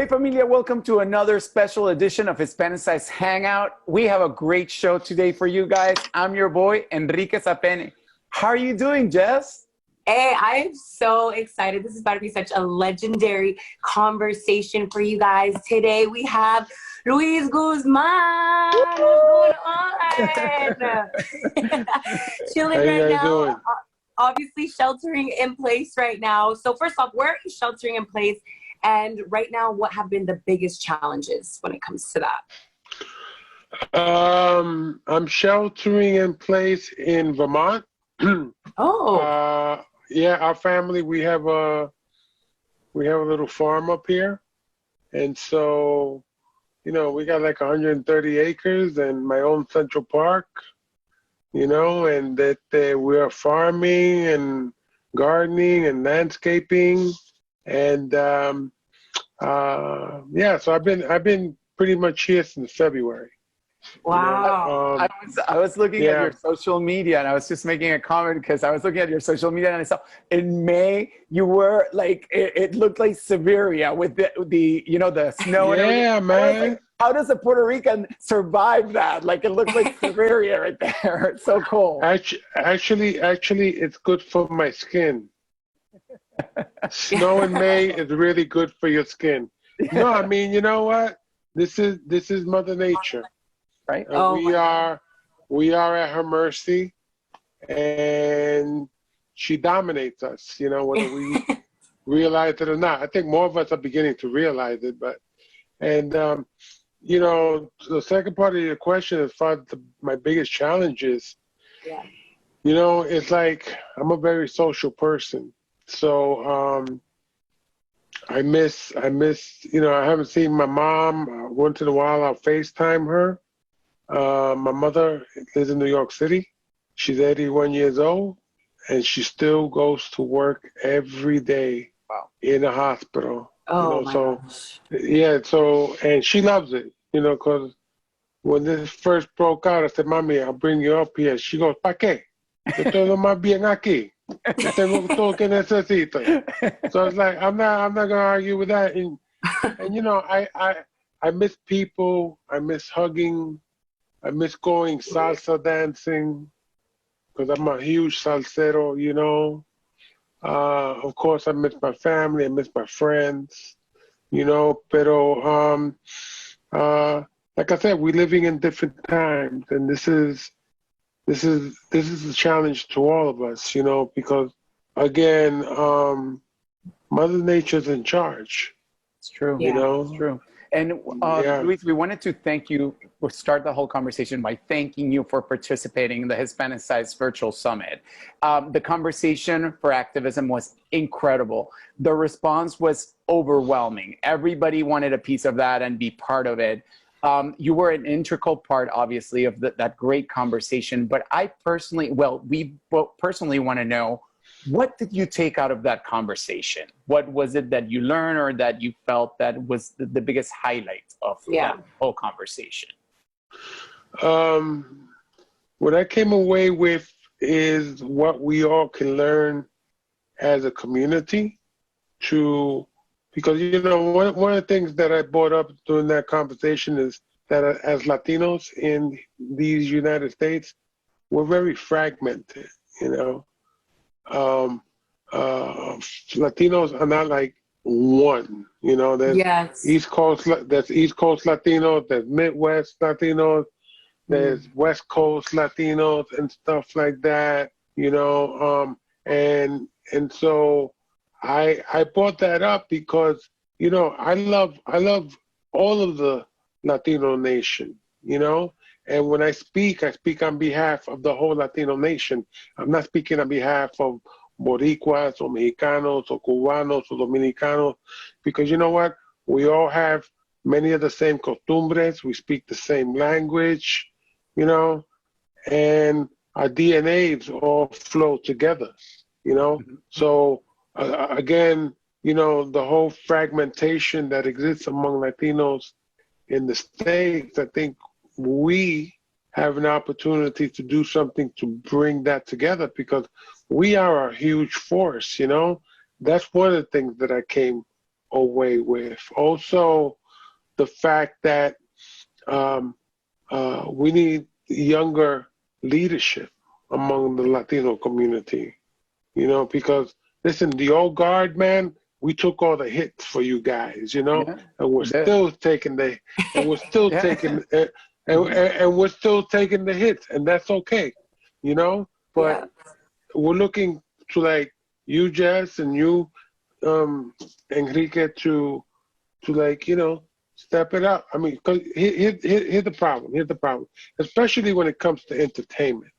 familia, welcome to another special edition of Hispanicize Hangout. We have a great show today for you guys. I'm your boy, Enrique Zapene. How are you doing, Jess? Hey, I'm so excited. This is about to be such a legendary conversation for you guys. Today we have Luis Guzman. What's going on? Chilling right now. Doing? Obviously sheltering in place right now. So first off, where are you sheltering in place? And right now, what have been the biggest challenges when it comes to that? I'm sheltering in place in Vermont. Oh. Yeah, our family, we have a little farm up here. And so, we got like 130 acres and my own central park, and that we are farming and gardening and landscaping. And so I've been pretty much here since February. Wow. I was looking at your social media, and I was just making a comment because I was looking at your social media and I saw in May you were like it looked like Siberia with the snow. Yeah, and man. like, how does a Puerto Rican survive that? Like it looked like Siberia right there. It's so cool. Actually, it's good for my skin. Snow in May is really good for your skin. No, I mean, you know what? This is Mother Nature, right? We are at her mercy, and she dominates us. Whether we realize it or not. I think more of us are beginning to realize it. The second part of your question, as far as my biggest challenges, it's like I'm a very social person. So I miss, I haven't seen my mom. Once in a while I'll FaceTime her. My mother lives in New York City. She's 81 years old, and she still goes to work every day in a hospital. Gosh. Yeah, and she loves it, because when this first broke out, I said, Mami, I'll bring you up here. She goes, ¿Pa qué? Yo todo más bien aquí. Tengo todo que necesito. So it's like I'm not gonna argue with that. And I miss people. I miss hugging. I miss going salsa dancing because I'm a huge salsero. Of course, I miss my family. I miss my friends. Pero like I said, we're living in different times, and this is a challenge to all of us, because again, Mother Nature's in charge. It's true. It's true. And Luis, we wanted to thank you. We'll start the whole conversation by thanking you for participating in the Hispanicize Virtual Summit. The conversation for activism was incredible. The response was overwhelming. Everybody wanted a piece of that and be part of it. You were an integral part, obviously, of that great conversation. But we both personally want to know, what did you take out of that conversation? What was it that you learned or that you felt that was the biggest highlight of that whole conversation? What I came away with is what we all can learn as a community because, one of the things that I brought up during that conversation is that as Latinos in these United States, we're very fragmented, Latinos are not like one, there's East Coast Latinos, there's Midwest Latinos, there's West Coast Latinos and stuff like that, and so I brought that up because, I love all of the Latino nation, and when I speak on behalf of the whole Latino nation. I'm not speaking on behalf of Boricuas or Mexicanos or Cubanos or Dominicanos, because you know what? We all have many of the same costumbres. We speak the same language, and our DNAs all flow together, So again, the whole fragmentation that exists among Latinos in the States, I think we have an opportunity to do something to bring that together because we are a huge force, That's one of the things that I came away with. Also, the fact that we need younger leadership among the Latino community, because listen, the old guard, man, we took all the hits for you guys, and we're still taking the, and we're still taking, and we're still taking the hits, and that's okay, but we're looking to like you, Jess, and you, Enrique, to like, step it up. I mean, because here's the problem. Here's the problem, especially when it comes to entertainment.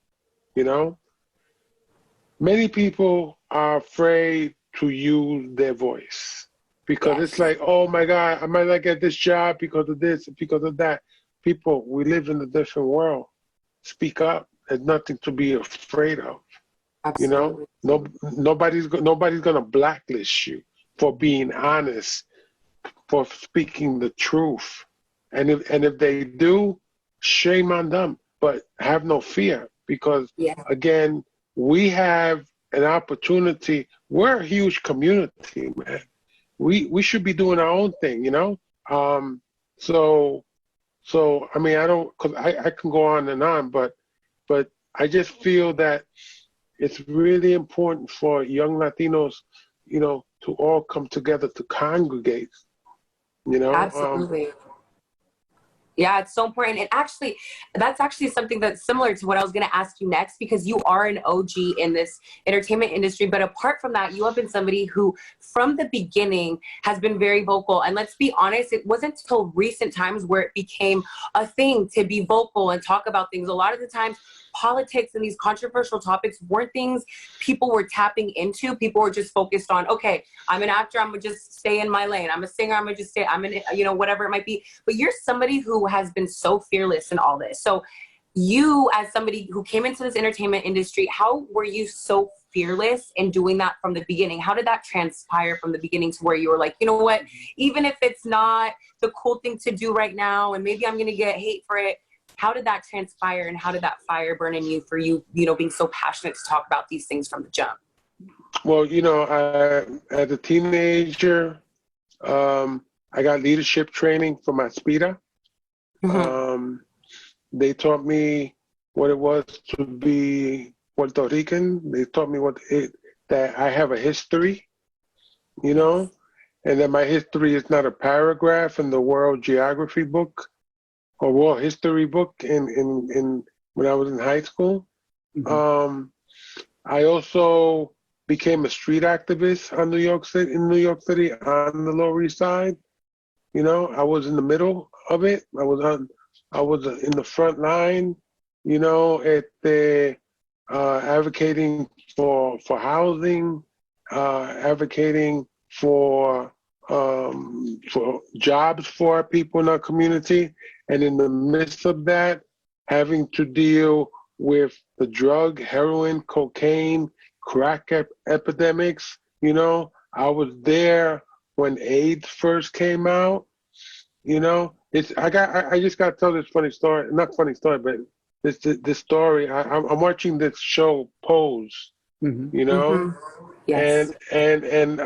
Many people are afraid to use their voice because it's like, oh my God, I might not get this job because of this, because of that. People, we live in a different world. Speak up. There's nothing to be afraid of. Absolutely. Nobody's gonna blacklist you for being honest, for speaking the truth, and if they do, shame on them. But have no fear, because again, we have an opportunity. We're a huge community, man. We should be doing our own thing, So I mean, because I can go on and on, but I just feel that it's really important for young Latinos, to all come together to congregate. Absolutely. Yeah, it's so important. And actually, that's actually something that's similar to what I was going to ask you next, because you are an OG in this entertainment industry. But apart from that, you have been somebody who from the beginning has been very vocal. And let's be honest, it wasn't until recent times where it became a thing to be vocal and talk about things. A lot of the times, politics and these controversial topics weren't things people were tapping into. People were just focused on, okay, I'm an actor, I'm gonna just stay in my lane. I'm a singer, I'm gonna just stay, I'm in, whatever it might be. But you're somebody who has been so fearless in all this. So you, as somebody who came into this entertainment industry, how were you so fearless in doing that from the beginning? How did that transpire from the beginning to where you were like, you know what, even if it's not the cool thing to do right now, and maybe I'm gonna get hate for it, how did that transpire, and how did that fire burn in you for you, being so passionate to talk about these things from the jump? Well, as a teenager, I got leadership training from Aspira. They taught me what it was to be Puerto Rican. They taught me that I have a history, and that my history is not a paragraph in the world geography book or world history book in when I was in high school. I also became a street activist in New York City on the Lower East Side. I was in the middle of it. I was in the front line, at the advocating for housing, advocating for jobs for our people in our community. And in the midst of that, having to deal with the drug, heroin, cocaine, crack epidemics. I was there when AIDS first came out. I just got to tell this funny story. Not funny story, but this story. I'm watching this show, Pose. Yes. And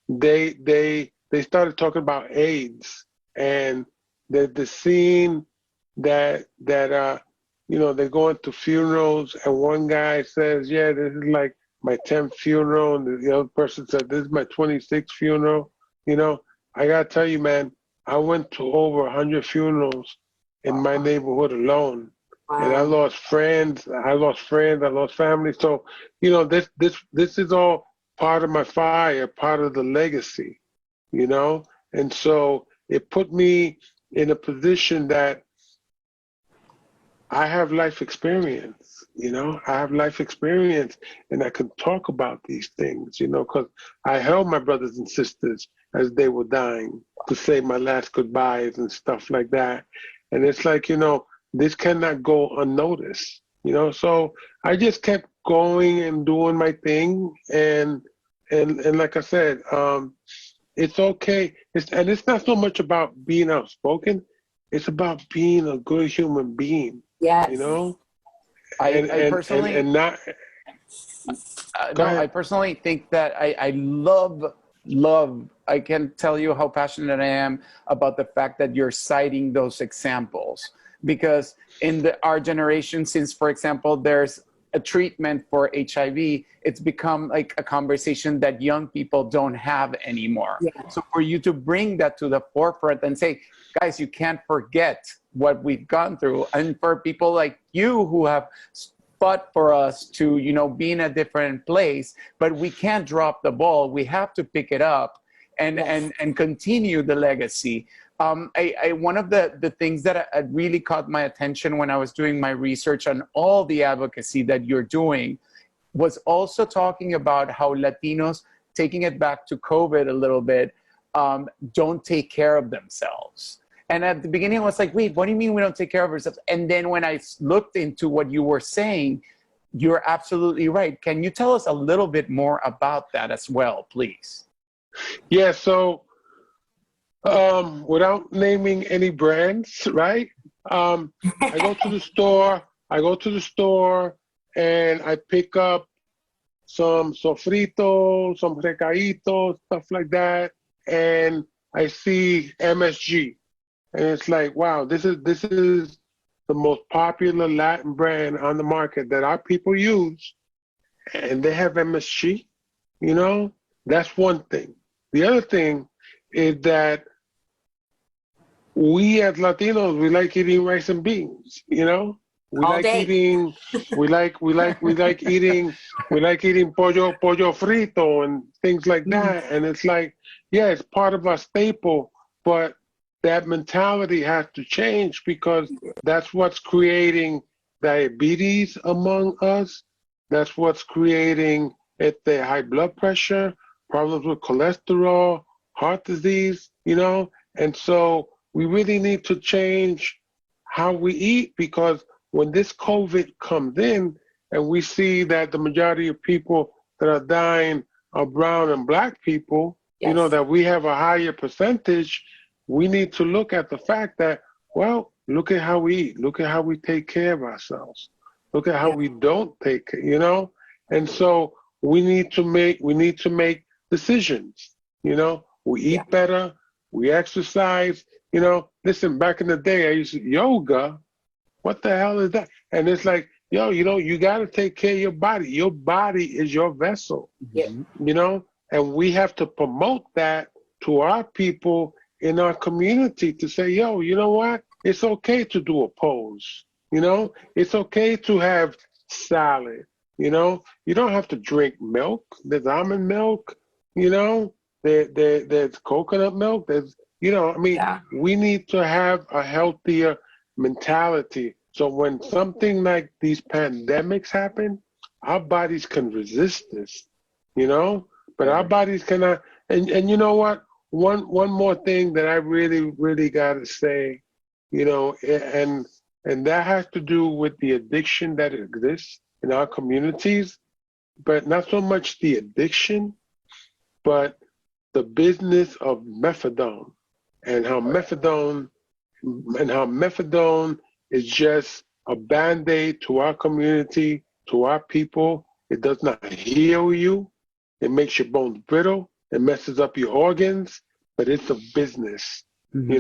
they started talking about AIDS, and the scene that they're going to funerals, and one guy says, yeah, this is like my 10th funeral, and the other person said, this is my 26th funeral. I gotta tell you, man, I went to over 100 funerals in my neighborhood alone. Wow. And I lost friends, I lost family. So, this is all part of my fire, part of the legacy, And so it put me in a position that I have life experience, I have life experience, and I can talk about these things, because I held my brothers and sisters as they were dying to say my last goodbyes and stuff like that. And it's like, this cannot go unnoticed, so I just kept going and doing my thing. And like I said, it's okay. It's not so much about being outspoken. It's about being a good human being. Yes. I personally think that I love I can tell you how passionate I am about the fact that you're citing those examples, because in our generation, since, for example, there's a treatment for HIV, it's become like a conversation that young people don't have anymore. Yeah. So for you to bring that to the forefront and say, guys, you can't forget what we've gone through. And for people like you who have fought for us to, be in a different place, but we can't drop the ball. We have to pick it up and continue the legacy. One of the things that really caught my attention when I was doing my research on all the advocacy that you're doing was also talking about how Latinos, taking it back to COVID a little bit, don't take care of themselves. And at the beginning, I was like, wait, what do you mean we don't take care of ourselves? And then when I looked into what you were saying, you're absolutely right. Can you tell us a little bit more about that as well, please? Yeah, so without naming any brands, right? I go to the store and I pick up some sofrito, some recadito, stuff like that, and I see MSG, and it's like, wow, this is the most popular Latin brand on the market that our people use, and they have MSG. That's one thing. The other thing is that we as Latinos, we like eating rice and beans. We All like day. eating, we like eating pollo frito and things like that. And it's like, yeah, it's part of our staple, but that mentality has to change, because that's what's creating diabetes among us. That's what's creating the high blood pressure, problems with cholesterol, heart disease, and so we really need to change how we eat, because when this COVID comes in and we see that the majority of people that are dying are brown and black people, Yes. that we have a higher percentage, we need to look at the fact that, well, look at how we eat, look at how we take care of ourselves, look at how we don't take care, and so we need to make decisions. We eat better, we exercise. Listen, back in the day, I used to yoga. What the hell is that? And it's like, you got to take care of your body. Your body is your vessel, and we have to promote that to our people in our community, to say, you know what? It's okay to do a pose. It's okay to have salad. You don't have to drink milk. There's almond milk, there's coconut milk. There's, we need to have a healthier mentality. So when something like these pandemics happen, our bodies can resist this, but our bodies cannot. And you know what? One more thing that I really, really got to say, and that has to do with the addiction that exists in our communities, but not so much the addiction, but the business of methadone, and how methadone is just a Band-Aid to our community, to our people. It does not heal you. It makes your bones brittle. It messes up your organs, but it's a business, and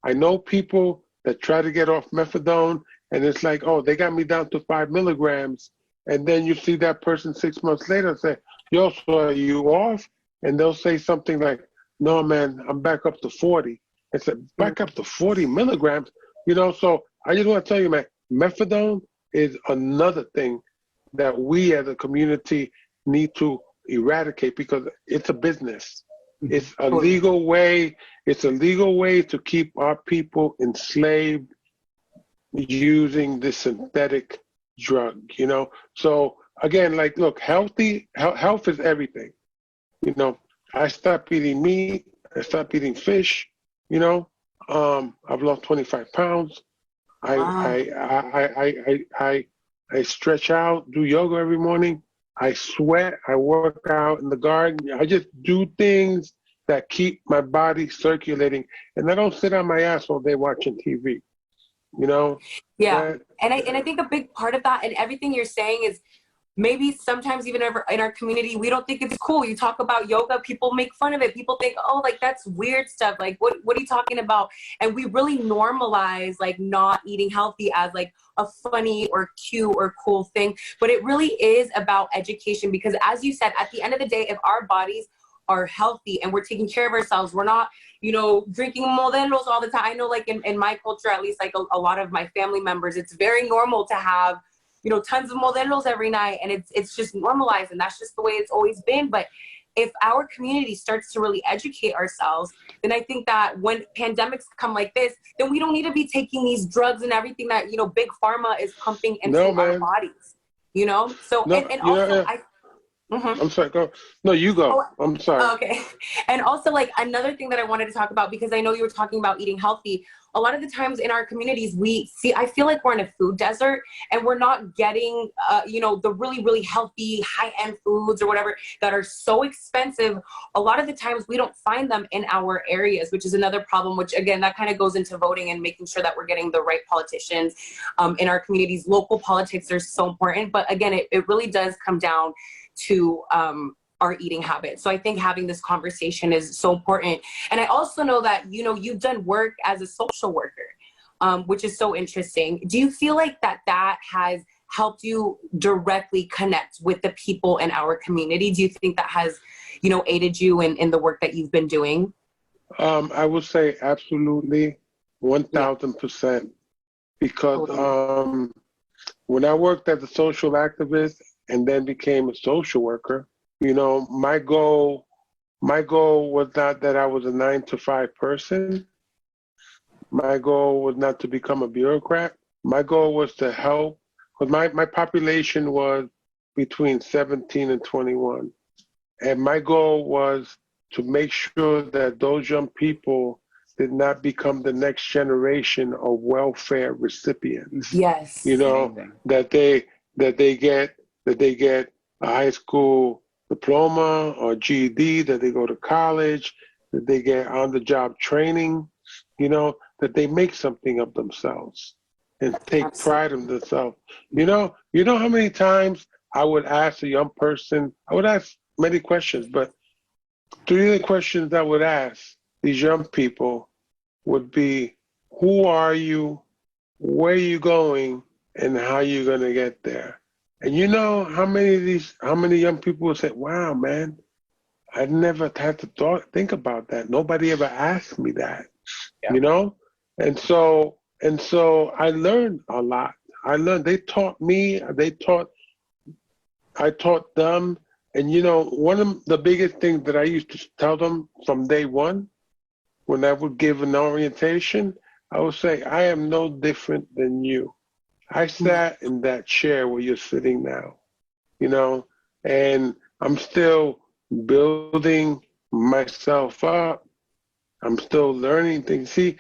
I know people that try to get off methadone, and it's like, oh, they got me down to 5 milligrams. And then you see that person 6 months later and say, yo, so are you off? And they'll say something like, no, man, I'm back up to 40. I said, back up to 40 milligrams? So I just want to tell you, man, methadone is another thing that we as a community need to eradicate, because it's a business. It's a legal way. It's a legal way to keep our people enslaved using this synthetic drug, So again, look, health is everything. I stopped eating meat. I stopped eating fish. I've lost 25 pounds. I stretch out, do yoga every morning. I sweat. I work out in the garden. I just do things that keep my body circulating, and I don't sit on my ass all day watching TV. Yeah, and I think a big part of that, and everything you're saying, is maybe sometimes even in our community, we don't think it's cool. You talk about yoga, people make fun of it. People think, oh, like that's weird stuff. Like, what are you talking about? And we really normalize like not eating healthy as like a funny or cute or cool thing. But it really is about education, because as you said, at the end of the day, if our bodies are healthy and we're taking care of ourselves, we're not, you know, drinking modelos all the time. I know like in my culture, at least like a lot of my family members, it's very normal to have, you know, tons of modelos every night, and it's just normalized, and that's just the way it's always been. But if our community starts to really educate ourselves, then I think that when pandemics come like this, then we don't need to be taking these drugs and everything that, you know, big pharma is pumping into our bodies, you know? So, no, and also, I'm sorry, go. No, you go. Oh, I'm sorry. Okay. And also, like, another thing that I wanted to talk about, because I know you were talking about eating healthy. A lot of the times in our communities, I feel like we're in a food desert, and we're not getting, you know, the really, really healthy high-end foods or whatever that are so expensive. A lot of the times we don't find them in our areas, which is another problem, which again, that kind of goes into voting and making sure that we're getting the right politicians in our communities. Local politics are so important, but again, it really does come down to our eating habits. So I think having this conversation is so important. And I also know that, you know, you've done work as a social worker, which is so interesting. Do you feel like that has helped you directly connect with the people in our community? Do you think that has, you know, aided you in the work that you've been doing? I would say absolutely 1000%, because when I worked as a social activist and then became a social worker, you know, my goal was not that I was a 9-to-5 person. My goal was not to become a bureaucrat. My goal was to help, because my population was between 17 and 21. And my goal was to make sure that those young people did not become the next generation of welfare recipients. Yes. You know, that they get a high school diploma or GED, that they go to college, that they get on-the-job training, you know, that they make something of themselves and take pride in themselves. You know how many times I would ask a young person, I would ask many questions, but 3 of the questions I would ask these young people would be, who are you, where are you going, and how are you going to get there? And you know how many young people will say, wow, man, I never had to think about that. Nobody ever asked me that, you know? And so I learned a lot. They taught me, I taught them. And you know, one of the biggest things that I used to tell them from day one, when I would give an orientation, I would say, I am no different than you. I sat in that chair where you're sitting now, you know, and I'm still building myself up. I'm still learning things. See,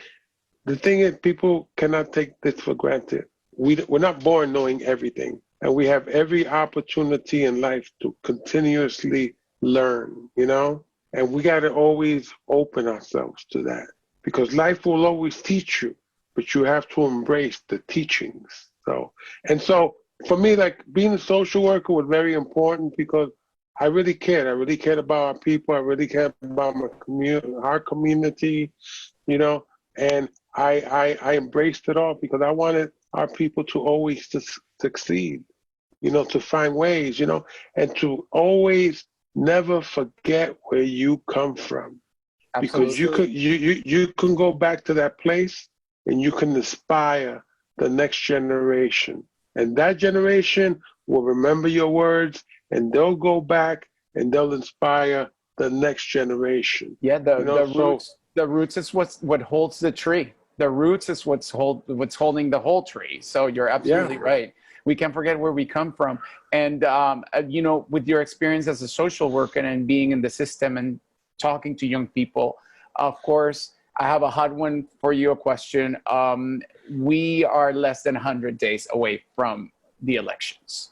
the thing is, people cannot take this for granted. We're not born knowing everything, and we have every opportunity in life to continuously learn, you know, and we got to always open ourselves to that, because life will always teach you, but you have to embrace the teachings. So for me, like, being a social worker was very important, because I really cared. I really cared about our people. I really cared about our community, you know, and I embraced it all, because I wanted our people to always succeed, you know, to find ways, you know, and to always never forget where you come from. Absolutely. Because you can go back to that place and you can inspire the next generation. And that generation will remember your words, and they'll go back and they'll inspire the next generation. Yeah, the roots is what holds the tree. The roots is what's holding the whole tree. So you're absolutely right. We can't forget where we come from. And you know, with your experience as a social worker and being in the system and talking to young people, of course, I have a hot one for you, a question. We are less than 100 days away from the elections.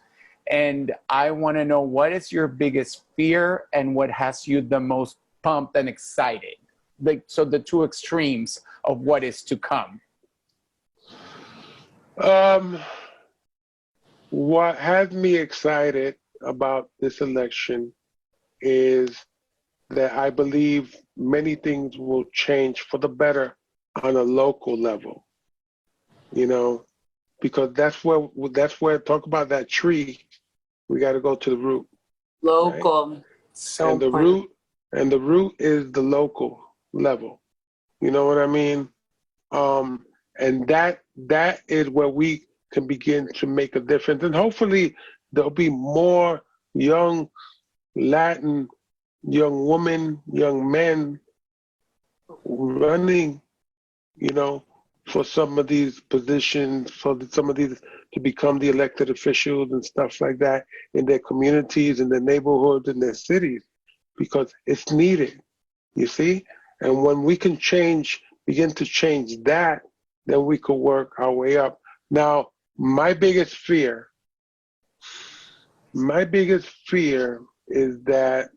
And I want to know, what is your biggest fear and what has you the most pumped and excited? Like, so the two extremes of what is to come. what has me excited about this election is that I believe many things will change for the better on a local level, you know, because that's where talk about that tree, we got to go to the root. Local. Right? So and the root is the local level. You know what I mean? And that is where we can begin to make a difference. And hopefully there'll be more young Latin, young women, young men running, you know, for some of these positions, for some of these to become the elected officials and stuff like that in their communities, in their neighborhoods, in their cities, because it's needed, you see? And when we can begin to change that, then we could work our way up. Now, my biggest fear is that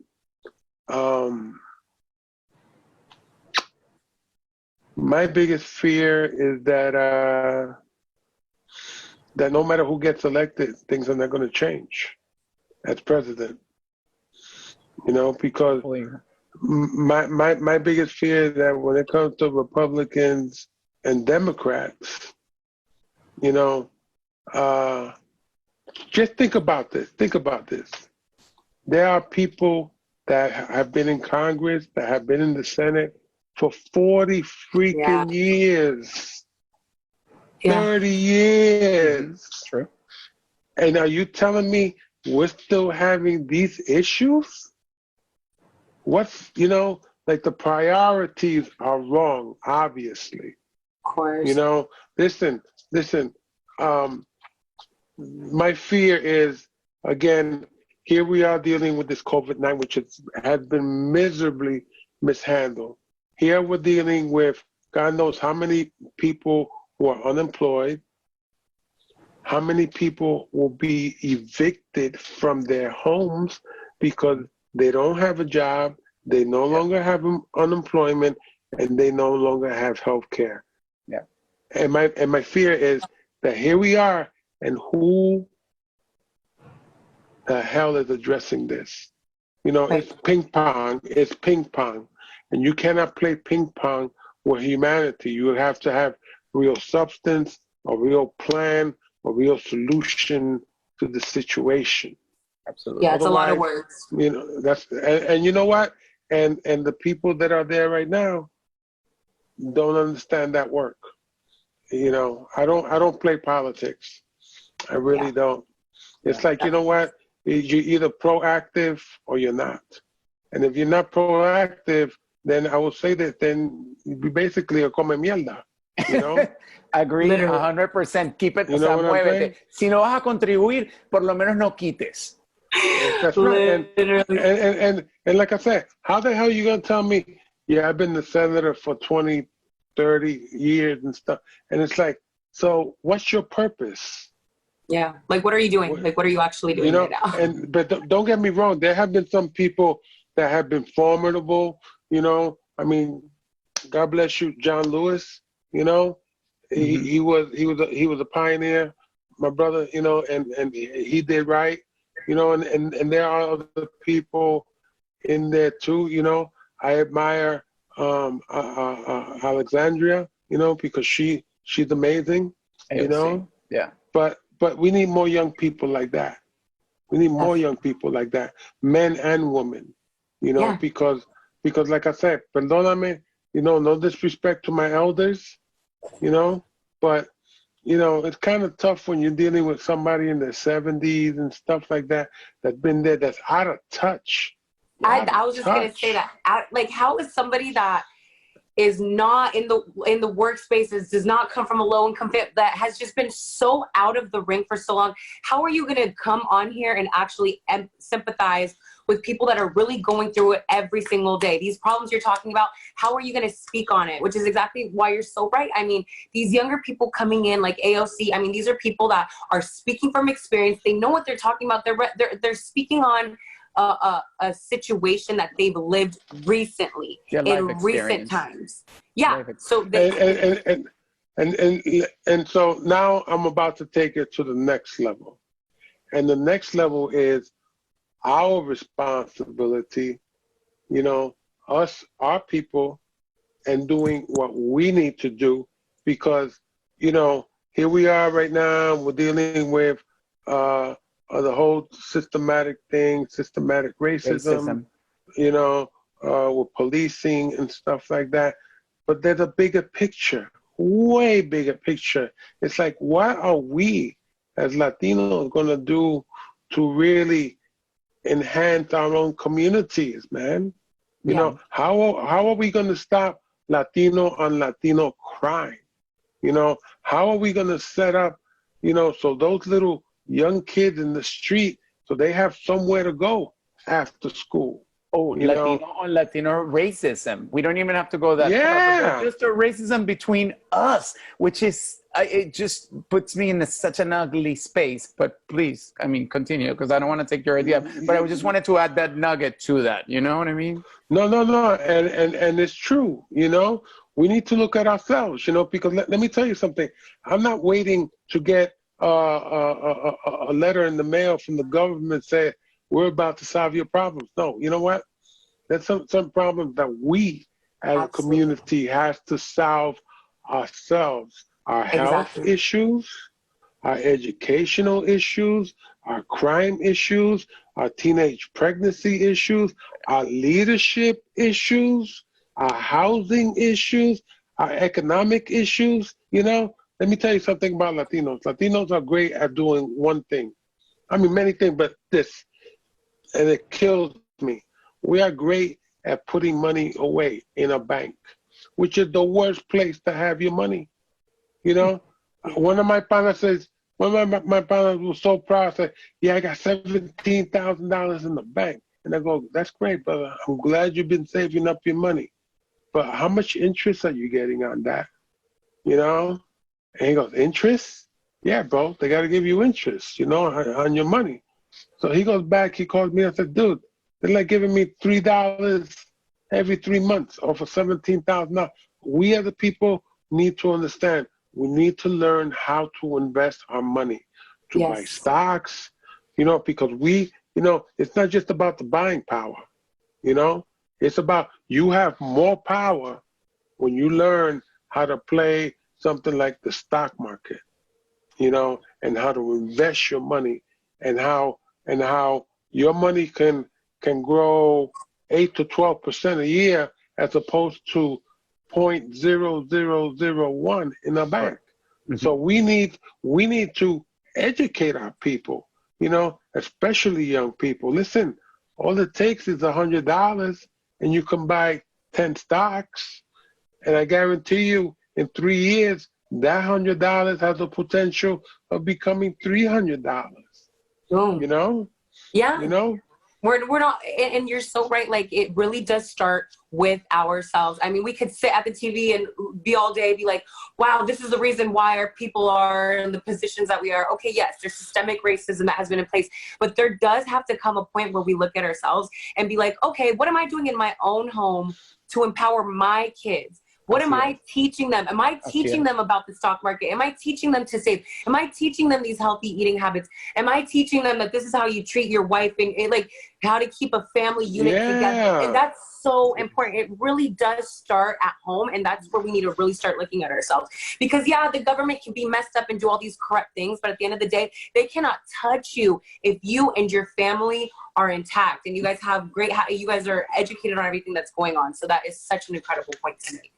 that no matter who gets elected, things are not going to change as president. You know, because my biggest fear is that when it comes to Republicans and Democrats, you know, just think about this. There are people that have been in Congress, that have been in the Senate for 40 freaking years. 30 years. True. And are you telling me we're still having these issues? What's, you know, like the priorities are wrong, obviously. Of course. You know, listen, my fear is, again, here we are dealing with this COVID-19, which has been miserably mishandled. Here we're dealing with God knows how many people who are unemployed, how many people will be evicted from their homes because they don't have a job, they no longer have unemployment, and they no longer have health care. Yeah. And my fear is that here we are, and who the hell is addressing this? You know, it's ping pong, and you cannot play ping pong with humanity. You have to have real substance, a real plan, a real solution to the situation. Absolutely. Yeah, it's a lot of words. You know, and you know what? And the people that are there right now don't understand that work. You know, I don't play politics. I really don't. It's like, you know what? You're either proactive or you're not. And if you're not proactive, then I will say that then you basically a come mierda. You know? Agree 100%. Keep it, you know what I'm saying? Si no vas a contribuir, por lo menos no quites. That's right. And like I said, how the hell are you going to tell me, yeah, I've been the senator for 20, 30 years and stuff. And it's like, so what's your purpose? Yeah. Like, what are you doing? Like, what are you actually doing right now? But don't get me wrong. There have been some people that have been formidable, you know. I mean, God bless you, John Lewis, you know. He was a pioneer, my brother, you know, and he did right, you know, and there are other people in there too, you know. I admire Alexandria, you know, because she's amazing, you know. Yeah. But we need more young people like that. We need more young people like that, men and women, you know, because like I said, perdóname, you know, no disrespect to my elders, you know, but, you know, it's kind of tough when you're dealing with somebody in their 70s and stuff like that, that's been there, that's out of touch. I was just going to say that. Like, how is somebody that is not in the workspaces, does not come from a low income family, that has just been so out of the ring for so long, how are you going to come on here and actually sympathize with people that are really going through it every single day? These problems you're talking about, how are you going to speak on it? Which is exactly why you're so right. I mean, these younger people coming in like AOC, I mean, these are people that are speaking from experience. They know what they're talking about. They're speaking on a situation that they've lived recently in recent times. Yeah. So and so now I'm about to take it to the next level. And the next level is our responsibility, you know, us, our people, and doing what we need to do, because, you know, here we are right now, we're dealing with the whole systematic thing, systematic racism. You know, with policing and stuff like that. But there's a bigger picture, way bigger picture. It's like, what are we as Latinos going to do to really enhance our own communities, man? You know, how are we going to stop Latino on Latino crime? You know, how are we going to set up, you know, so those little young kids in the street, so they have somewhere to go after school? Oh, Latino on Latino racism. We don't even have to go that far. But just a racism between us, which is, it just puts me in such an ugly space. But please, I mean, continue, because I don't want to take your idea. But I just wanted to add that nugget to that. You know what I mean? No. And it's true, you know? We need to look at ourselves, you know, because let me tell you something. I'm not waiting to get a letter in the mail from the government saying, we're about to solve your problems. No, you know what? There's some problems that we as a community has to solve ourselves. Our health issues, our educational issues, our crime issues, our teenage pregnancy issues, our leadership issues, our housing issues, our economic issues. You know, let me tell you something about Latinos. Latinos are great at doing one thing. I mean, many things, but this. And it kills me. We are great at putting money away in a bank, which is the worst place to have your money. You know, one of my partners says, one of my partners was so proud, said, yeah, I got $17,000 in the bank. And I go, that's great, brother. I'm glad you've been saving up your money. But how much interest are you getting on that? You know? And he goes, interest? Yeah, bro, they got to give you interest, you know, on your money. So he goes back, he calls me and said, dude, they're like giving me $3 every 3 months off of $17,000. We as the people need to understand, we need to learn how to invest our money, to buy stocks, you know, because we, you know, it's not just about the buying power, you know, it's about you have more power when you learn how to play something like the stock market, you know, and how to invest your money, and how your money can grow 8 to 12% a year as opposed to 0.0001 in a bank. Mm-hmm. So we need to educate our people, you know, especially young people. Listen, all it takes is $100 and you can buy 10 stocks. And I guarantee you in 3 years, that $100 has the potential of becoming $300. You know? Yeah. You know? We're not, and you're so right. Like, it really does start with ourselves. I mean, we could sit at the TV and be all day, be like, wow, this is the reason why our people are in the positions that we are. Okay, yes, there's systemic racism that has been in place, but there does have to come a point where we look at ourselves and be like, okay, what am I doing in my own home to empower my kids? What am I teaching them? Am I teaching them about the stock market? Am I teaching them to save? Am I teaching them these healthy eating habits? Am I teaching them that this is how you treat your wife and like how to keep a family unit together? And that's so important. It really does start at home, and that's where we need to really start looking at ourselves. Because yeah, the government can be messed up and do all these corrupt things, but at the end of the day, they cannot touch you if you and your family are intact and you guys have you guys are educated on everything that's going on. So that is such an incredible point to make.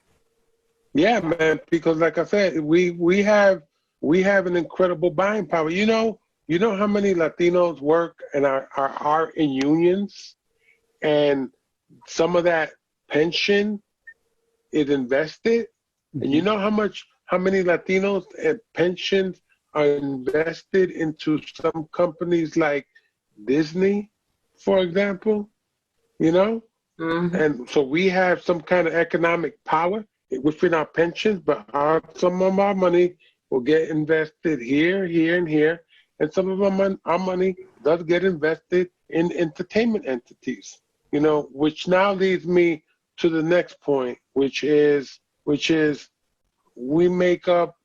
Yeah, man, because like I said, we have an incredible buying power. You know how many Latinos work and are in unions, and some of that pension is invested. Mm-hmm. And you know how many Latinos and pensions are invested into some companies like Disney, for example, you know? Mm-hmm. And so we have some kind of economic power within our pensions, but some of our money will get invested here, and here, and some of our money does get invested in entertainment entities, you know, which now leads me to the next point, which is we make up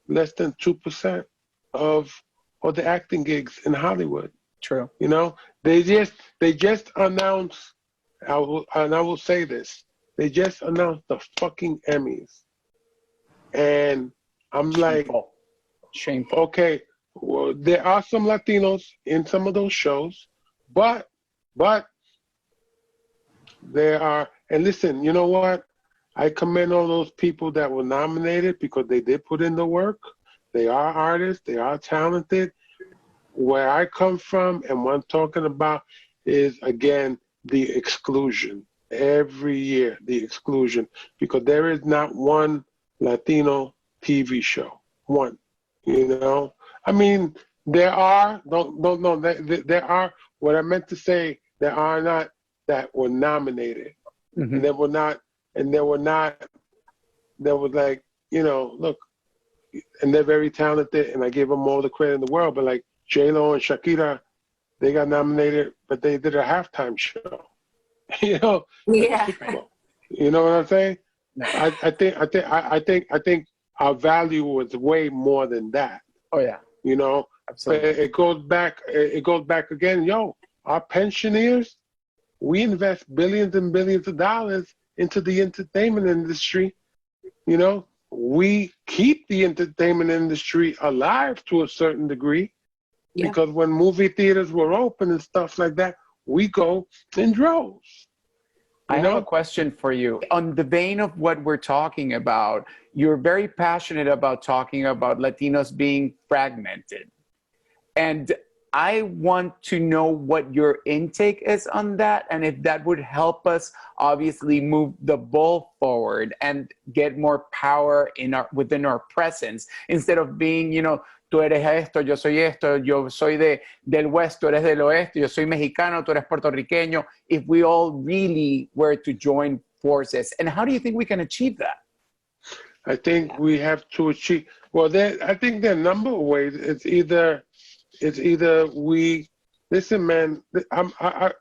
less than 2% of or the acting gigs in Hollywood. True. You know, they just announced, I will say this, they just announced the fucking Emmys. And I'm Shameful. okay, well, there are some Latinos in some of those shows, but there are, and listen, you know what? I commend all those people that were nominated because they did put in the work. They are artists. They are talented. Where I come from and what I'm talking about is, again, the exclusion. Every year, the exclusion. Because there is not one Latino TV show. One. You know? I mean, there are, there are, what I meant to say, there are not that were nominated. Mm-hmm. And there were like, you know, look, and they're very talented, and I give them all the credit in the world, but like J-Lo and Shakira, they got nominated, but they did a halftime show. You know? Yeah. You know what I'm saying? No. I think our value was way more than that. Oh yeah. You know? Absolutely. But it goes back again, our pensioners, we invest billions and billions of dollars into the entertainment industry. You know, we keep the entertainment industry alive to a certain degree, because when movie theaters were open and stuff like that, we go in droves. I have a question for you. On the vein of what we're talking about, you're very passionate about talking about Latinos being fragmented. And I want to know what your intake is on that, and if that would help us obviously move the ball forward and get more power within our presence, instead of being, you know, tú eres esto, yo soy del West, tú eres del Oeste, yo soy mexicano, tú eres puertorriqueño. If we all really were to join forces, and how do you think we can achieve that? I think we have to achieve, well, I think there are a number of ways. It's either we, listen, man,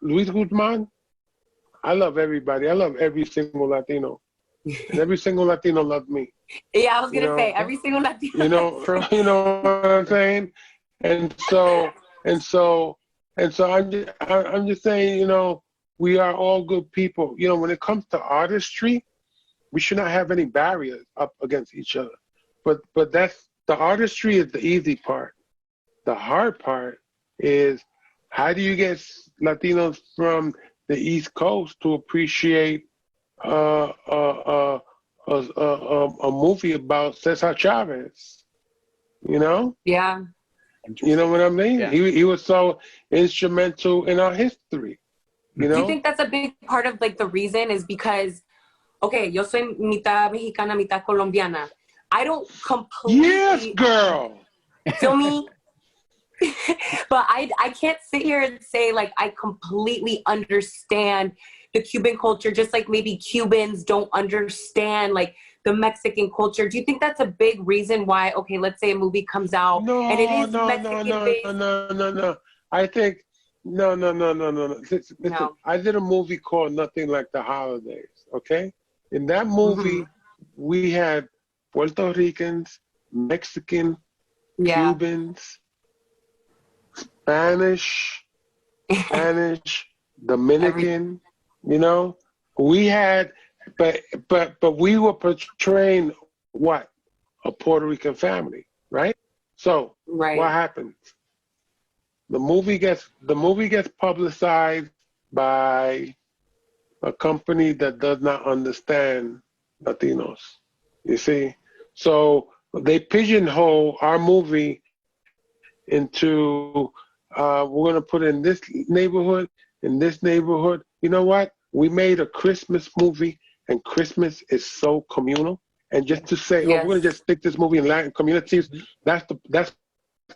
Luis Guzman, I love everybody. I love every single Latino. And every single Latino loved me. Yeah, I was going to say, every single Latino. You know what I'm saying? And so I'm just saying, you know, we are all good people. You know, when it comes to artistry, we should not have any barriers up against each other. But the artistry is the easy part. The hard part is, how do you get Latinos from the East Coast to appreciate a movie about Cesar Chavez? You know? Yeah. You know what I mean? Yeah. He was so instrumental in our history. You know? Do you think that's a big part of like the reason is because, okay, yo soy mitad mexicana, mitad colombiana. I don't completely. Yes, girl. Feel me? But I can't sit here and say like I completely understand the Cuban culture, just like maybe Cubans don't understand like the Mexican culture. Do you think that's a big reason why, okay, let's say a movie comes out and it is Mexican-based? No. I think, no. Listen, I did a movie called Nothing Like the Holidays, okay? In that movie, we had Puerto Ricans, Mexican, Cubans, Spanish, Dominican, you know? We had, but we were portraying what? A Puerto Rican family, right? So what happens? The movie gets publicized by a company that does not understand Latinos. You see? So they pigeonhole our movie into we're gonna put in this neighborhood, in this neighborhood. You know what? We made a Christmas movie, and Christmas is so communal. And just to say, oh, we're gonna just stick this movie in Latin communities, that's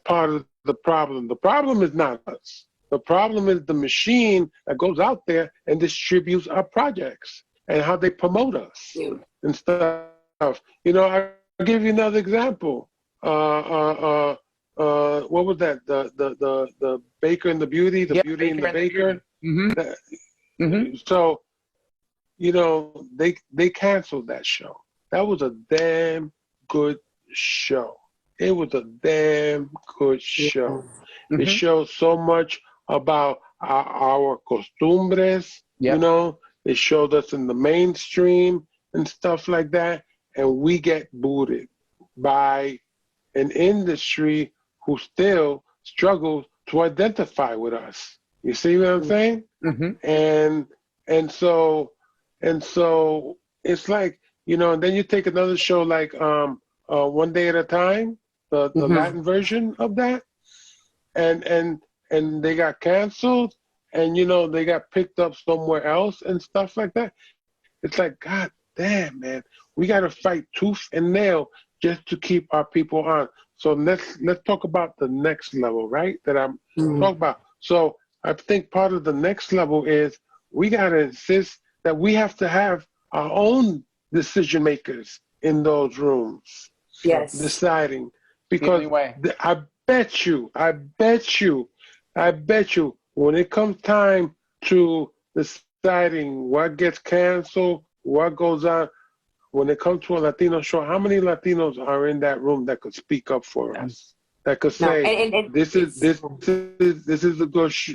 part of the problem. The problem is not us. The problem is the machine that goes out there and distributes our projects and how they promote us and stuff. You know, I'll give you another example. What was that? The Baker and the Beauty, the Beauty and the Baker. So, you know, they canceled that show. That was a damn good show. It was a damn good show. Mm-hmm. It shows so much about our costumbres, Yep. you know. It showed us in the mainstream and stuff like that. And we get booted by an industry who still struggles to identify with us. You see what I'm saying? Mm-hmm. And so it's like, you know, and then you take another show like One Day at a Time, the Latin version of that, and they got canceled, and you know they got picked up somewhere else and stuff like that. It's like, God damn, man, we got to fight tooth and nail just to keep our people on. So let's talk about the next level, right? That I'm talking about. So I think part of the next level is we got to insist that we have to have our own decision makers in those rooms. Yes. Deciding. Because I bet you, when it comes time to deciding what gets canceled, what goes on, when it comes to a Latino show, how many Latinos are in that room that could speak up for us? That could say, this is a good show.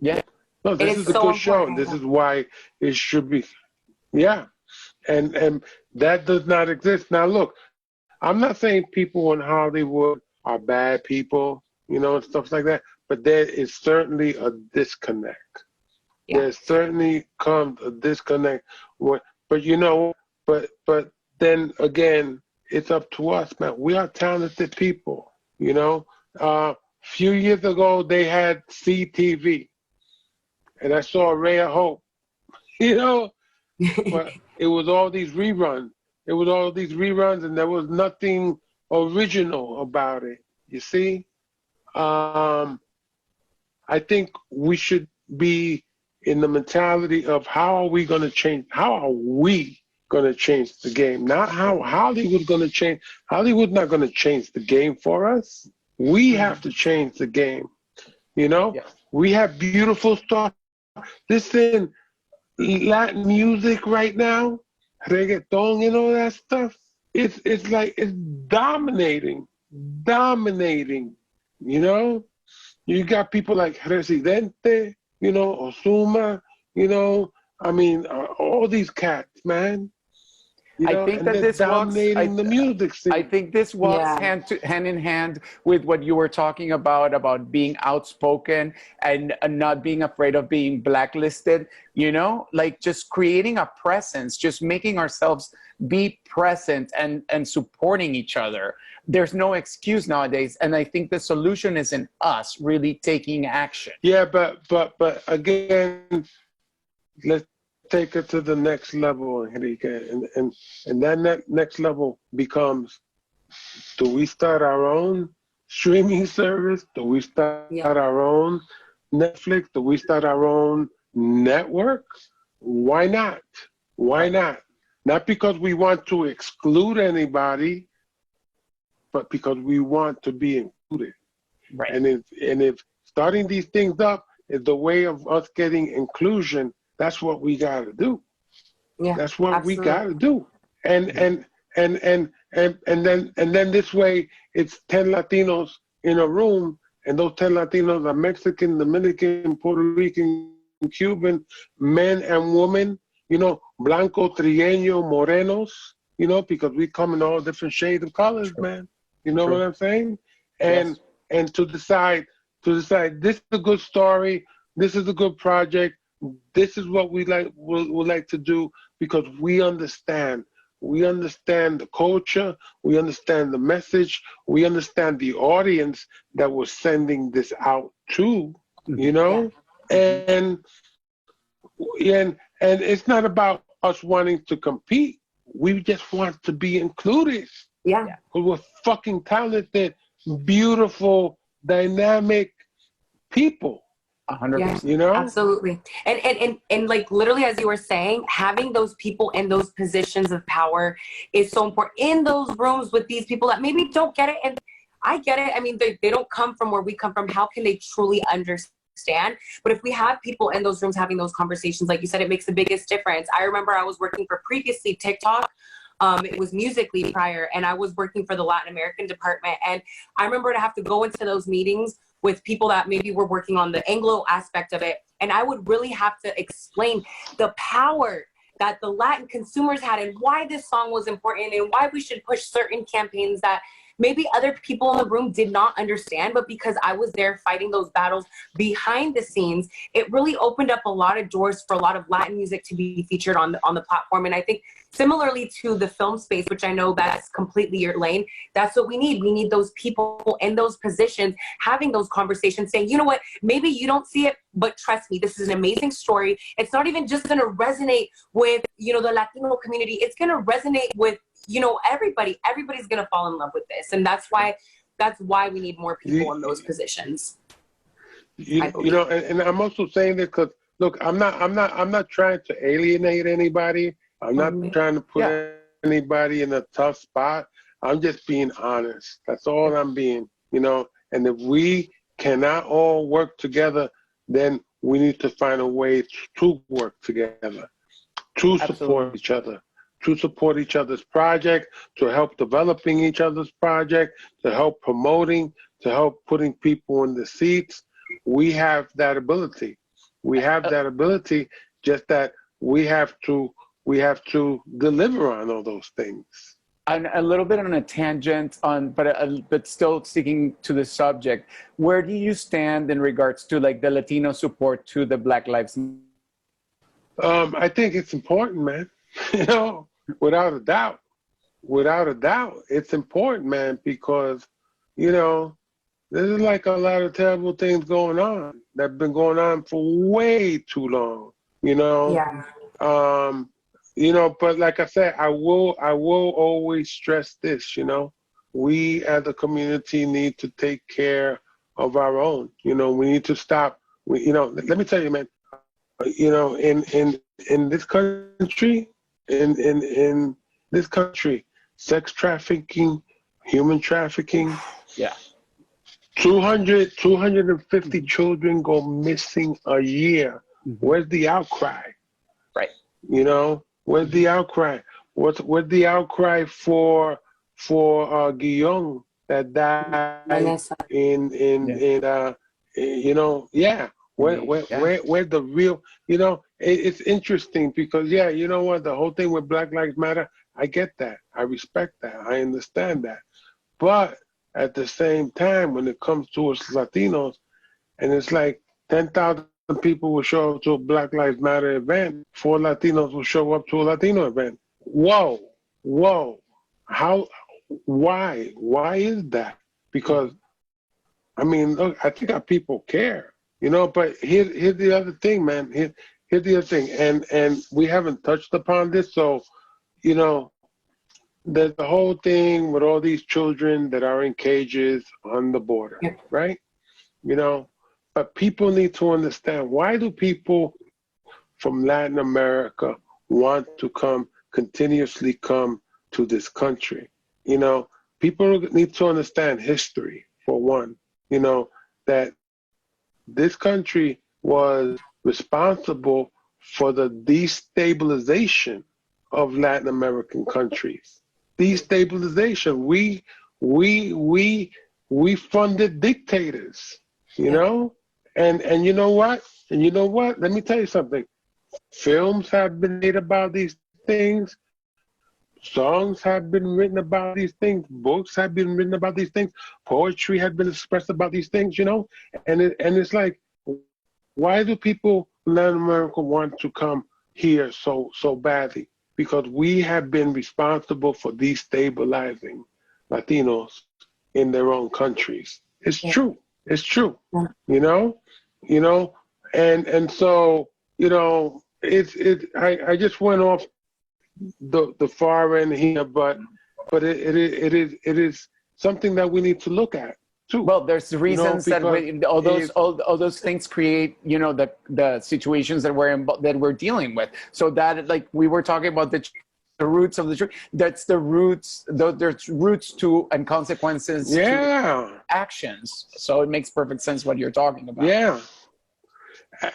Yeah. No, this is a good show, and this is why it should be. Yeah. And that does not exist. Now, look, I'm not saying people in Hollywood are bad people, you know, and stuff like that, but there is certainly a disconnect. Yeah. There certainly comes a disconnect. But you know, but then again, it's up to us, man. We are talented people, you know. A few years ago, they had CTV, and I saw a ray of hope, you know. But it was all these reruns. And there was nothing original about it. You see, I think we should be in the mentality of how are we going to change? How are we going to change the game? Not how Hollywood's going to change. Hollywood's not going to change the game for us. We have to change the game. You know, we have beautiful stuff. Listen, Latin music right now, reggaeton and all that stuff. It's like it's dominating. You know, you got people like Residente, you know, Ozuna, you know. I mean, all these cats, man. You know, I think that this dominating the music scene. I think this walks hand in hand with what you were talking about being outspoken and not being afraid of being blacklisted, you know, like just creating a presence, just making ourselves be present and supporting each other. There's no excuse nowadays. And I think the solution is in us really taking action. Yeah, but again, let's take it to the next level, Enrique, and that next level becomes: do we start our own streaming service? Do we start our own Netflix? Do we start our own network? Why not? Why not? Not because we want to exclude anybody, but because we want to be included. Right. And if starting these things up is the way of us getting inclusion, that's what we got to do. Yeah, that's what we got to do. And then this way, it's 10 Latinos in a room, and those 10 Latinos are Mexican, Dominican, Puerto Rican, Cuban, men and women. You know, blanco, trigueño, morenos. You know, because we come in all different shades of colors, man. You know what I'm saying? And to decide this is a good story. This is a good project. This is what we would like to do, because we understand the culture, we understand the message, we understand the audience that we're sending this out to, you know, and it's not about us wanting to compete. We just want to be included. Yeah, because we're fucking talented, beautiful, dynamic people. 100%. You know, absolutely. And like literally, as you were saying, having those people in those positions of power is so important in those rooms with these people that maybe don't get it. And I get it. I mean, they don't come from where we come from. How can they truly understand? But if we have people in those rooms having those conversations, like you said, it makes the biggest difference. I remember I was working for previously TikTok. It was Musically prior, and I was working for the Latin American department. And I remember to have to go into those meetings with people that maybe were working on the Anglo aspect of it. And I would really have to explain the power that the Latin consumers had and why this song was important and why we should push certain campaigns that maybe other people in the room did not understand, but because I was there fighting those battles behind the scenes, it really opened up a lot of doors for a lot of Latin music to be featured on the platform. And I think similarly to the film space, which I know that's completely your lane, that's what we need. We need those people in those positions having those conversations, saying, you know what, maybe you don't see it, but trust me, this is an amazing story. It's not even just going to resonate with, you know, the Latino community. It's going to resonate with, you know, everybody's going to fall in love with this. And that's why we need more people in those positions. You know, and I'm also saying this because, look, I'm not trying to alienate anybody. I'm not trying to put anybody in a tough spot. I'm just being honest. That's all I'm being, you know. And if we cannot all work together, then we need to find a way to work together, to support each other, to support each other's project, to help developing each other's project, to help promoting, to help putting people in the seats. We have that ability. We have that ability, just that we have to deliver on all those things. And a little bit on a tangent, but still sticking to the subject. Where do you stand in regards to like the Latino support to the Black Lives Matter? I think it's important, man. You know, without a doubt, it's important, man, because, you know, there's like a lot of terrible things going on that have been going on for way too long, you know? Yeah. You know, but like I said, I will always stress this, you know, we as a community need to take care of our own. You know, we need to stop. You know, let me tell you, man, you know, in this country, in this country, sex trafficking, human trafficking, 250 children go missing a year. Where's the outcry? Right. You know, where's the outcry? Where's the outcry for Guillaume that died in you know, where the real, you know, it's interesting because, yeah, you know what, the whole thing with Black Lives Matter, I get that. I respect that. I understand that. But at the same time, when it comes to us Latinos, and it's like 10,000 people will show up to a Black Lives Matter event, 4 Latinos will show up to a Latino event. Whoa. Why is that? Because, I mean, look, I think our people care, you know, but here's the other thing, man. Here's the other thing, and we haven't touched upon this, so, you know, there's the whole thing with all these children that are in cages on the border, right? You know, but people need to understand, why do people from Latin America want to continuously come to this country? You know, people need to understand history, for one, you know, that this country was responsible for the destabilization of Latin American countries. Destabilization. We funded dictators, you know? And you know what? And you know what? Let me tell you something. Films have been made about these things. Songs have been written about these things. Books have been written about these things. Poetry has been expressed about these things, you know? And it's like, why do people in Latin America want to come here so badly? Because we have been responsible for destabilizing Latinos in their own countries. It's true. It's true. You know, and so, you know, I just went off the far end here, but it is something that we need to look at too. Well, there's reasons, you know, that all those things create, you know, the situations that we're dealing with. So that, like we were talking about the roots of the truth. That's the roots. There's roots to and consequences to actions. So it makes perfect sense what you're talking about. Yeah.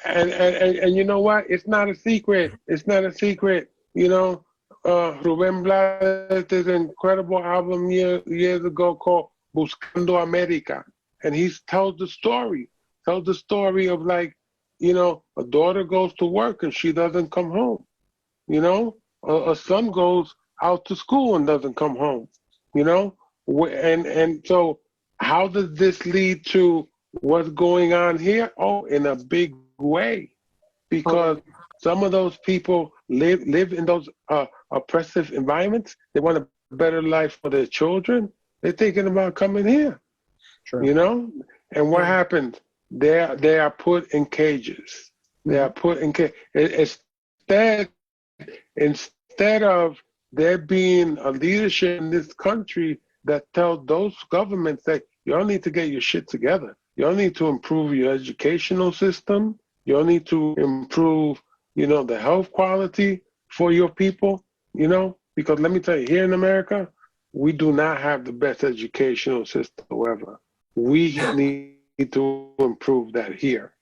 And you know what? It's not a secret. It's not a secret. You know, Rubén Blades did an incredible album years ago called Buscando America. And he tells the story of like, you know, a daughter goes to work and she doesn't come home. You know, a son goes out to school and doesn't come home. You know, and so how does this lead to what's going on here? Oh, in a big way, because some of those people live in those oppressive environments. They want a better life for their children. They're thinking about coming here. Sure. You know, and what happens? They are put in cages. They are put in cages. Instead of there being a leadership in this country that tells those governments that you all need to get your shit together. You all need to improve your educational system. You all need to improve, you know, the health quality for your people, you know, because let me tell you, here in America, we do not have the best educational system ever. We need to improve that here.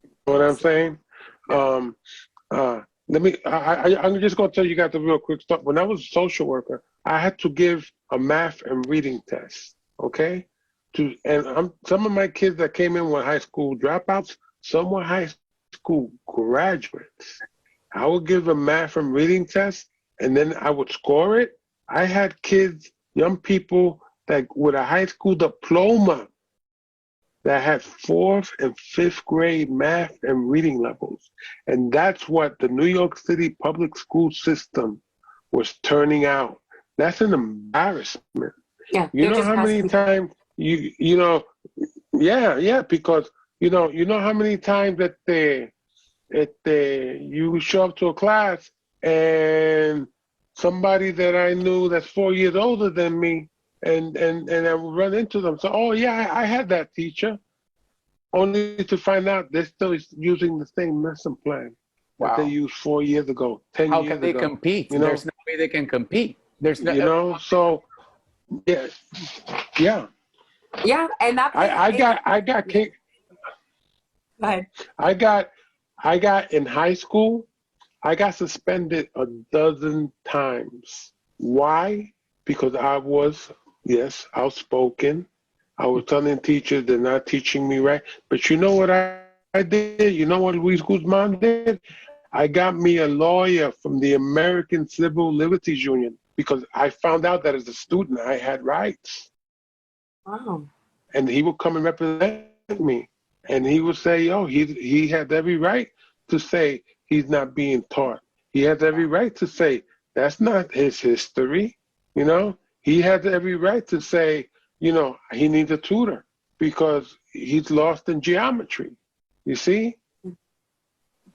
You know what I'm saying? I'm just going to tell you guys a real quick stuff. When I was a social worker, I had to give a math and reading test, okay? Some of my kids that came in were high school dropouts. Some were high school graduates. I would give a math and reading test, and then I would score it. I had kids, young people that with a high school diploma that had 4th and 5th grade math and reading levels. And that's what the New York City public school system was turning out. That's an embarrassment. Yeah, you know how many times you know, because you know how many times that you show up to a class and somebody that I knew that's 4 years older than me, and I would run into them. So, oh yeah, I had that teacher, only to find out they're still using the same lesson plan that they used 4 years ago, 10 years ago. How can they compete? You know? There's no way they can compete. There's no, you know, so yeah. Yeah, and that I got kicked. Go ahead. I got in high school, I got suspended a dozen times. Why? Because I was, yes, outspoken. I was telling teachers they're not teaching me right. But you know what I did? You know what Luis Guzman did? I got me a lawyer from the American Civil Liberties Union because I found out that as a student I had rights. Wow. And he would come and represent me. And he would say, oh, he has every right to say he's not being taught. He has every right to say that's not his history. You know, he has every right to say, you know, he needs a tutor because he's lost in geometry. You see?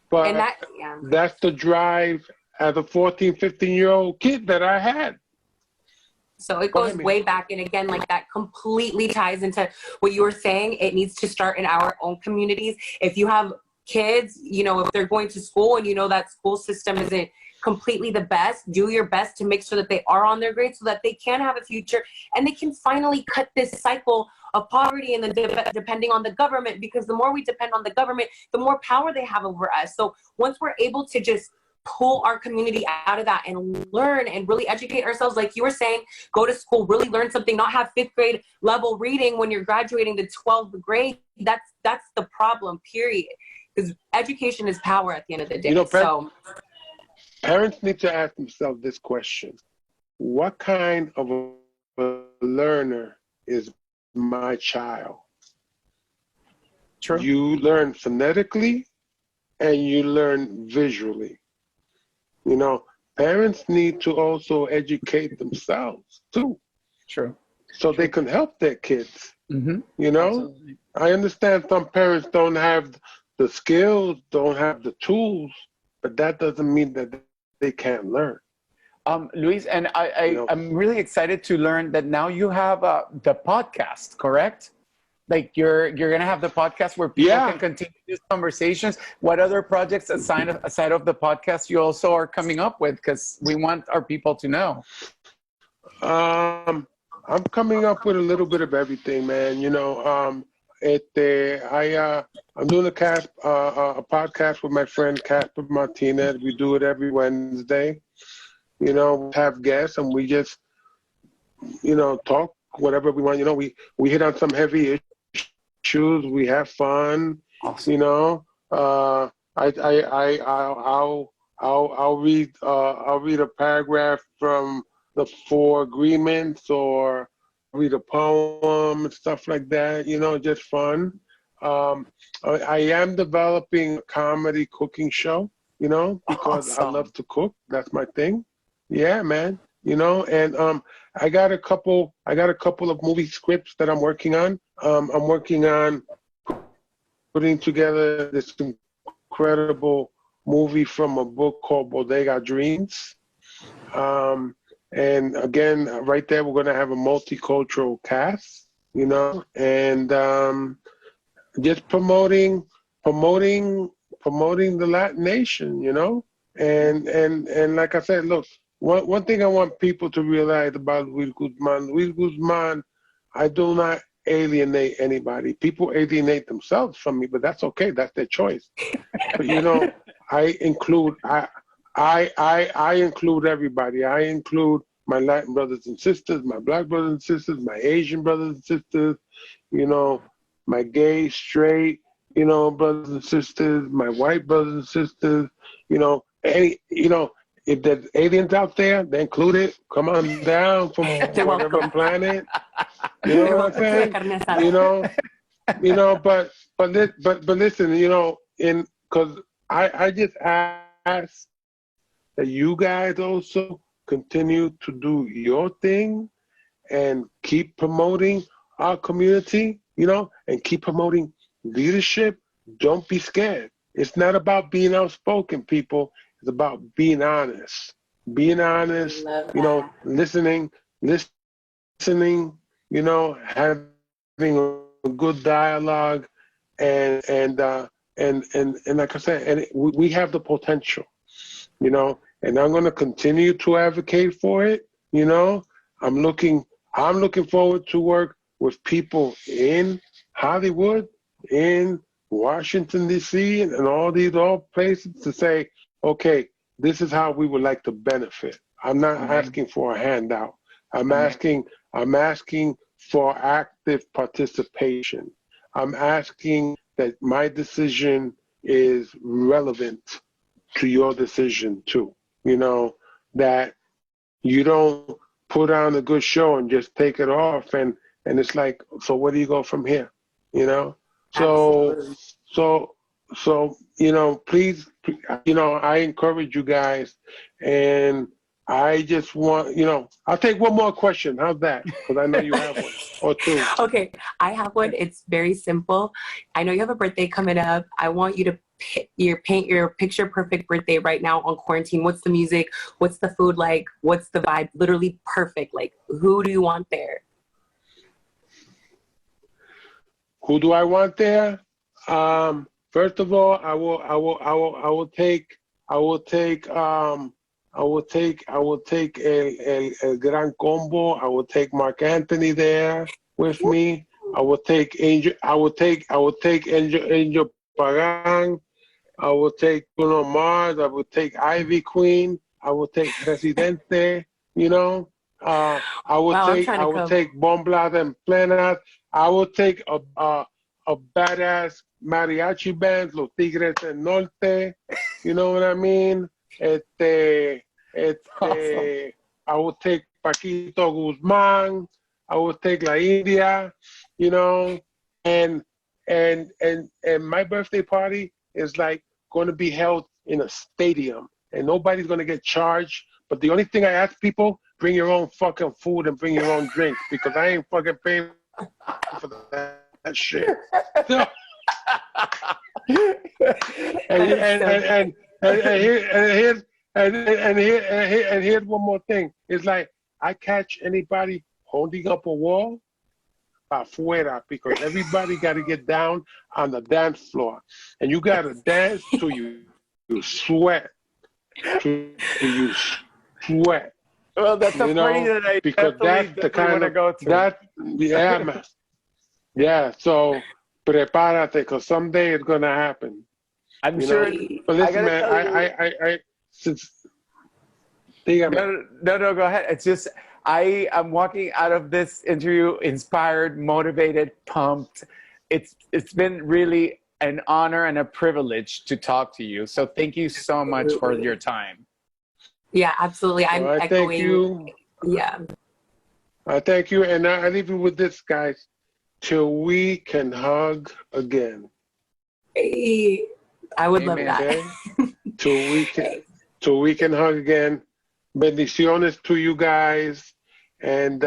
But And that's the drive as a 14, 15-year-old kid that I had. So it goes way back. And again, like that completely ties into what you were saying. It needs to start in our own communities. If you have kids, you know, if they're going to school and you know that school system isn't completely the best, do your best to make sure that they are on their grades so that they can have a future and they can finally cut this cycle of poverty and depending on the government, because the more we depend on the government, the more power they have over us. So once we're able to just pull our community out of that and learn and really educate ourselves, like you were saying, go to school, really learn something, not have 5th grade level reading when you're graduating to 12th grade. That's the problem, period. Because education is power at the end of the day. You know, parents need to ask themselves this question: what kind of a learner is my child? True. You learn phonetically and you learn visually. You know, parents need to also educate themselves too. True. So they can help their kids. Mm-hmm. You know, Absolutely. I understand some parents don't have the skills, don't have the tools, but that doesn't mean that they can't learn. Luis, and I'm really excited to learn that now you have the podcast, correct? Like you're gonna have the podcast where people can continue these conversations. What other projects aside of the podcast you also are coming up with? Because we want our people to know. I'm coming up with a little bit of everything, man. You know, I'm doing a podcast with my friend Casper Martinez. We do it every Wednesday. have guests and we just, talk whatever we want. We hit on some heavy issues. We have fun. Awesome. I'll read a paragraph from the 4 Agreements, or read a poem and stuff like that. Just fun. I am developing a comedy cooking show. Because awesome. I love to cook. That's my thing. Yeah, man. And I got a couple of movie scripts that I'm working on. I'm working on putting together this incredible movie from a book called Bodega Dreams. And again, right there, we're going to have a multicultural cast, and just promoting the Latin nation, and like I said, look, one thing I want people to realize about Luis Guzman, I do not alienate anybody. People alienate themselves from me, but that's okay. That's their choice. But I include everybody. I include my Latin brothers and sisters, my Black brothers and sisters, my Asian brothers and sisters, my gay, straight, brothers and sisters, my white brothers and sisters, if there's aliens out there, they include it. Come on down from whatever planet. You know what I'm saying? But listen, because I just ask that you guys also continue to do your thing and keep promoting our community, and keep promoting leadership. Don't be scared. It's not about being outspoken, people. It's about being honest. Being honest, listening, having a good dialogue, and like I said, we have the potential, and I'm going to continue to advocate for it. I'm looking forward to work with people in Hollywood, in Washington, D.C., and all places to say, okay, this is how we would like to benefit. I'm not asking for a handout. I'm asking for active participation. I'm asking that my decision is relevant to your decision too. That you don't put on a good show and just take it off and it's like, so where do you go from here? So please, I encourage you guys, and I just want, I'll take one more question. How's that? Because I know you have one or two. Okay, I have one. It's very simple. I know you have a birthday coming up. I want you to paint your picture perfect birthday right now on quarantine. What's the music? What's the food like? What's the vibe? Literally perfect. Like, who do you want there? Who do I want there? First of all, I will take El Gran Combo. I will take Mark Anthony there with me. I will take Angel Pagan. I will take Bruno Mars. I will take Ivy Queen. I will take Residente. I will take Bomblas and Plenas. I will take a badass mariachi band, Los Tigres del Norte. You know what I mean? Awesome. I will take Paquito Guzmán. I will take La India. And my birthday party is like going to be held in a stadium, and nobody's going to get charged. But the only thing I ask people, bring your own fucking food and bring your own drinks, because I ain't fucking paying for that shit. And here's one more thing. It's like I catch anybody holding up a wall afuera, because everybody got to get down on the dance floor, and you got to dance till you sweat. Well, that's a party that I because that's the kind want to go to. Yeah, man. Yeah, so prepárate, because someday it's gonna happen. I'm sure. But listen, man, Dígame. No, go ahead. It's just, I am walking out of this interview inspired, motivated, pumped. It's been really an honor and a privilege to talk to you. So thank you so much for your time. Yeah, absolutely. I'm I echoing. thank you. Yeah. I thank you. And I leave you with this, guys. Till we can hug again. Hey, I would love that. Okay? till we can hug again. Bendiciones to you guys. And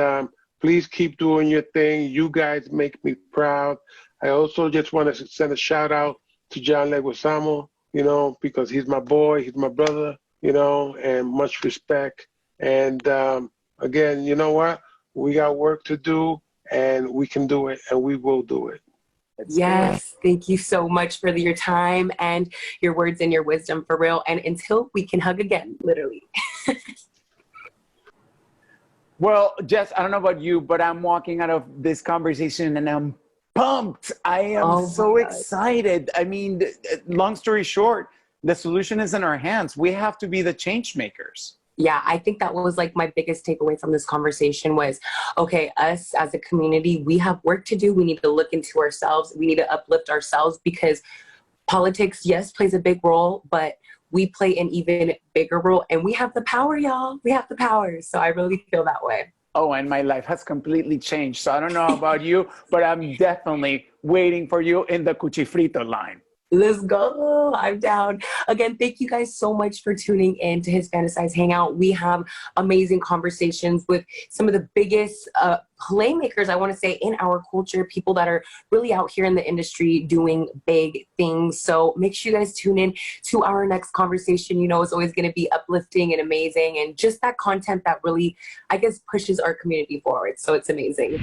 please keep doing your thing. You guys make me proud. I also just want to send a shout out to John Leguizamo, you know, because he's my boy, he's my brother, you know, and much respect. And again, you know what? We got work to do, and we can do it, and we will do it. Yes, thank you so much for your time and your words and your wisdom, for real. And until we can hug again, literally. Well, Jess, I don't know about you, but I'm walking out of this conversation and I'm pumped. I am so excited. I mean, long story short, the solution is in our hands. We have to be the change makers. Yeah, I think that was like my biggest takeaway from this conversation was, okay, us as a community, we have work to do. We need to look into ourselves. We need to uplift ourselves, because politics, yes, plays a big role, but we play an even bigger role, and we have the power, y'all. We have the power. So I really feel that way. Oh, and my life has completely changed. So I don't know about you, but I'm definitely waiting for you in the cuchifrito line. Let's go. I'm down. Again, thank you guys so much for tuning in to Hispanicize Hangout. We have amazing conversations with some of the biggest playmakers, I want to say, in our culture, people that are really out here in the industry doing big things. So make sure you guys tune in to our next conversation. You know, it's always going to be uplifting and amazing, and just that content that really, I guess, pushes our community forward. So it's amazing.